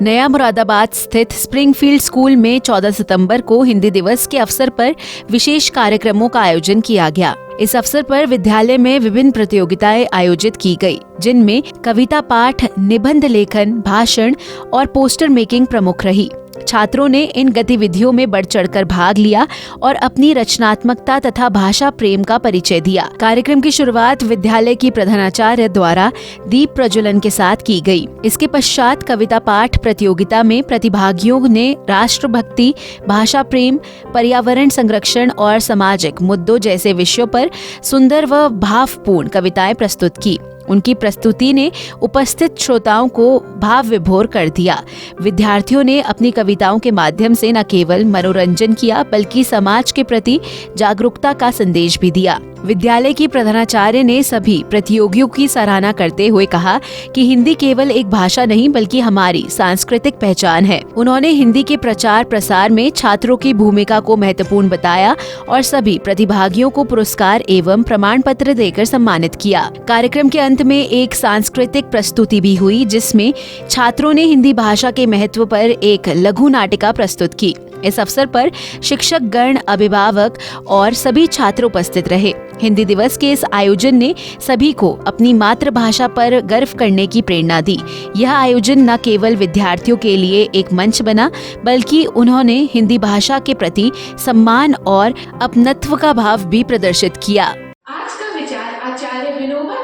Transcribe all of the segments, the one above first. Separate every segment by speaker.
Speaker 1: नया मुरादाबाद स्थित Springfield school में 14 सितंबर को हिंदी दिवस के अवसर पर विशेष कार्यक्रमों का आयोजन किया गया। इस अवसर पर विद्यालय में विभिन्न प्रतियोगिताएं आयोजित की गई, जिनमें कविता पाठ, निबंध लेखन, भाषण और पोस्टर मेकिंग प्रमुख रही। छात्रों ने इन गतिविधियों में बढ़ चढ़कर भाग लिया और अपनी रचनात्मकता तथा भाषा प्रेम का परिचय दिया। कार्यक्रम की शुरुआत विद्यालय की प्रधानाचार्य द्वारा दीप प्रज्वलन के साथ की गई। इसके पश्चात कविता पाठ प्रतियोगिता में प्रतिभागियों ने राष्ट्रभक्ति, भाषा प्रेम, पर्यावरण संरक्षण और सामाजिक मुद्दों जैसे विषयों पर सुंदर व भावपूर्ण कविताएं प्रस्तुत की। उनकी प्रस्तुति ने उपस्थित श्रोताओं को भाव विभोर कर दिया। विद्यार्थियों ने अपनी कविताओं के माध्यम से न केवल मनोरंजन किया, बल्कि समाज के प्रति जागरूकता का संदेश भी दिया। विद्यालय की प्रधानाचार्य ने सभी प्रतियोगियों की सराहना करते हुए कहा कि हिंदी केवल एक भाषा नहीं, बल्कि हमारी सांस्कृतिक पहचान है। उन्होंने हिंदी के प्रचार प्रसार में छात्रों की भूमिका को महत्वपूर्ण बताया और सभी प्रतिभागियों को पुरस्कार एवं प्रमाण पत्र देकर सम्मानित किया। कार्यक्रम के अंत में एक सांस्कृतिक प्रस्तुति भी हुई, जिसमें छात्रों ने हिंदी भाषा के महत्व पर एक लघु नाटिका प्रस्तुत की। इस अवसर पर शिक्षक गण, अभिभावक और सभी छात्र उपस्थित रहे। हिंदी दिवस के इस आयोजन ने सभी को अपनी मातृभाषा पर गर्व करने की प्रेरणा दी। यह आयोजन न केवल विद्यार्थियों के लिए एक मंच बना, बल्कि उन्होंने हिंदी भाषा के प्रति सम्मान और अपनत्व का भाव भी प्रदर्शित किया।
Speaker 2: आज का विचार आचार्य विनोबा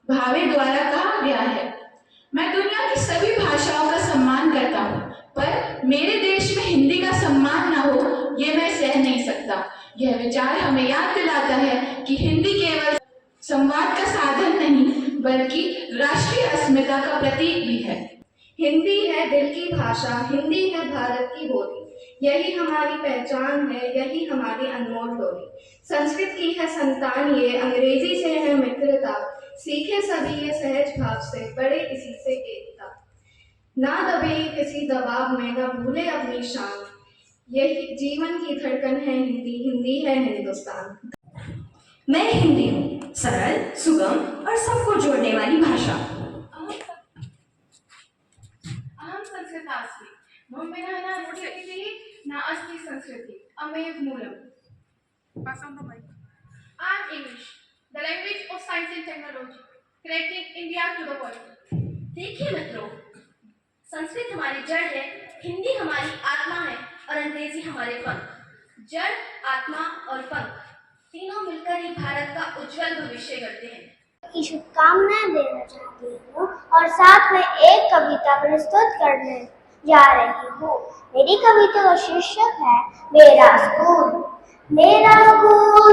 Speaker 2: भावे द्वारा कहा गया है। मैं दुनिया की सभी भाषाओं का सम्मान करता हूँ, पर मेरे देश में हिंदी का सम्मान न हो, ये मैं सह नहीं सकता। यह विचार हमें याद दिलाता है कि हिंदी केवल संवाद का साधन नहीं, बल्कि राष्ट्रीय अस्मिता का प्रतीक भी है।
Speaker 3: हिंदी है दिल की भाषा, हिंदी है भारत की बोली, यही हमारी पहचान है, यही हमारी अनमोल डोरी। संस्कृत की है संतान ये, अंग्रेजी से है मित्रता, सीखे सभी ये सहज भाव से, पढ़े इसी से एकता। ना दबे किसी दबाव में, ना भूले अपनी शान, यही जीवन की धड़कन है हिंदी, हिंदी है हिंदुस्तान।
Speaker 4: मैं हिंदी हूँ, सरल, सुगम और सबको जोड़ने वाली भाषा।
Speaker 2: अहम संस्कृतास्मि, मम विना न रूढयति न अस्ति संस्कृति, अमेव मूलम्। I am English, the language of science and technology, connecting India to the world.
Speaker 4: देखिए मित्रों, संस्कृत हमारी जड़ है, हिंदी हमारी आत्मा है और अंग्रेजी हमारे पंख। जड़, आत्मा और पंख तीनों मिलकर ही भारत का उज्जवल भविष्य करते हैं।
Speaker 5: की शुभकामनाएं देना चाहती हूँ और साथ में एक कविता प्रस्तुत करने जा रही हूँ। मेरी कविता का शीर्षक है मेरा स्कूल। मेरा स्कूल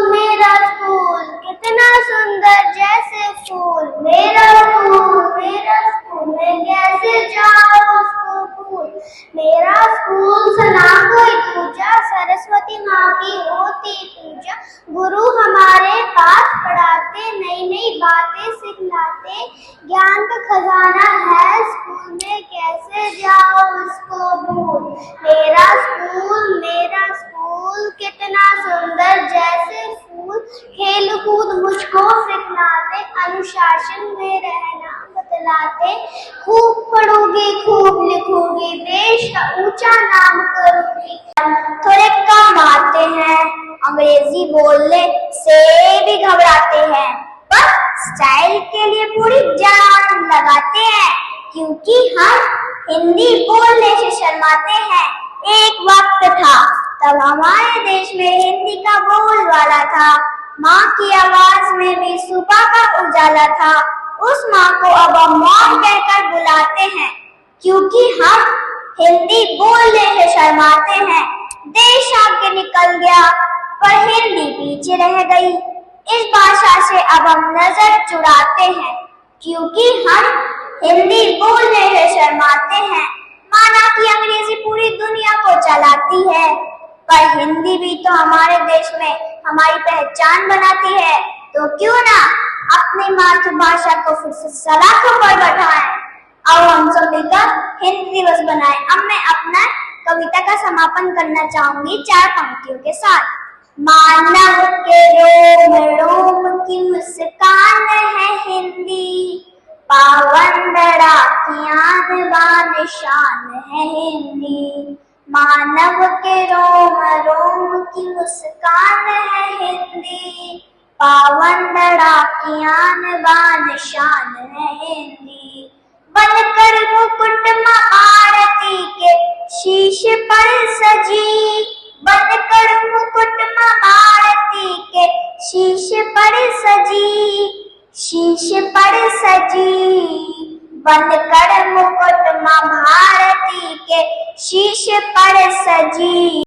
Speaker 5: कितना सुंदर जैसे फूल। मेरा स्कूल मैं कैसे जाऊँ उसको भूल। मेरा स्कूल सना कोई पूजा, सरस्वती माँ की होती पूजा। गुरु हमारे पास पढ़ाते, नई नई बातें सिखलाते। ज्ञान का खजाना है स्कूल में, कैसे जाओ उसको भूल। मेरा स्कूल कितना सुंदर जैसे फूल। खेल कूद मुझको सिखलाते, अनुशासन में रहना बतलाते। खूब पढ़ोगे, खूब लिखोगे, देश का ऊंचा नाम करोगे। थोड़े कम आते हैं, अंग्रेजी बोलने से भी घबराते हैं, पर स्टाइल के लिए पूरी जान लगाते हैं, क्योंकि हम हिंदी बोलने से शर्माते हैं। एक वक्त था तब हमारे देश में हिंदी का बोलबाला था। माँ की आवाज में भी सुबह का उजाला था। उस माँ को अब हम मॉम कहकर बुलाते हैं, क्योंकि हम हिंदी बोलने से शर्माते हैं। देश आगे निकल गया पर हिंदी पीछे रह गई। इस भाषा से अब हम नजर चुराते हैं, क्योंकि हम हिंदी बोलने से शर्माते हैं। माना कि अंग्रेजी पूरी दुनिया को चलाती है, पर हिंदी भी तो हमारे देश में हमारी पहचान बनाती है। तो क्यों ना अपनी मातृभाषा को फिर से सलाखों पर बढ़ाएं। अब हम सब मिलकर हिंदी दिवस बनाएं। अब मैं अपना कविता का समापन करना चाहूंगी 4 पंक्तियों के साथ। मानव के रोम रोम की मुस्कान है हिंदी, पावन की याद बान शान है हिंदी, मानव के रोम रोम की मुस्कान है हिंदी, पावन लड़ाकियान बान शान है हिंदी। बनकर मुकुट मां आरती के शीश पर सजी, बनकर मुकुट मां आरती के शीश पर सजी, शीश पर सजी, बनकर मुकुट मां भारती के शीश पर सजी।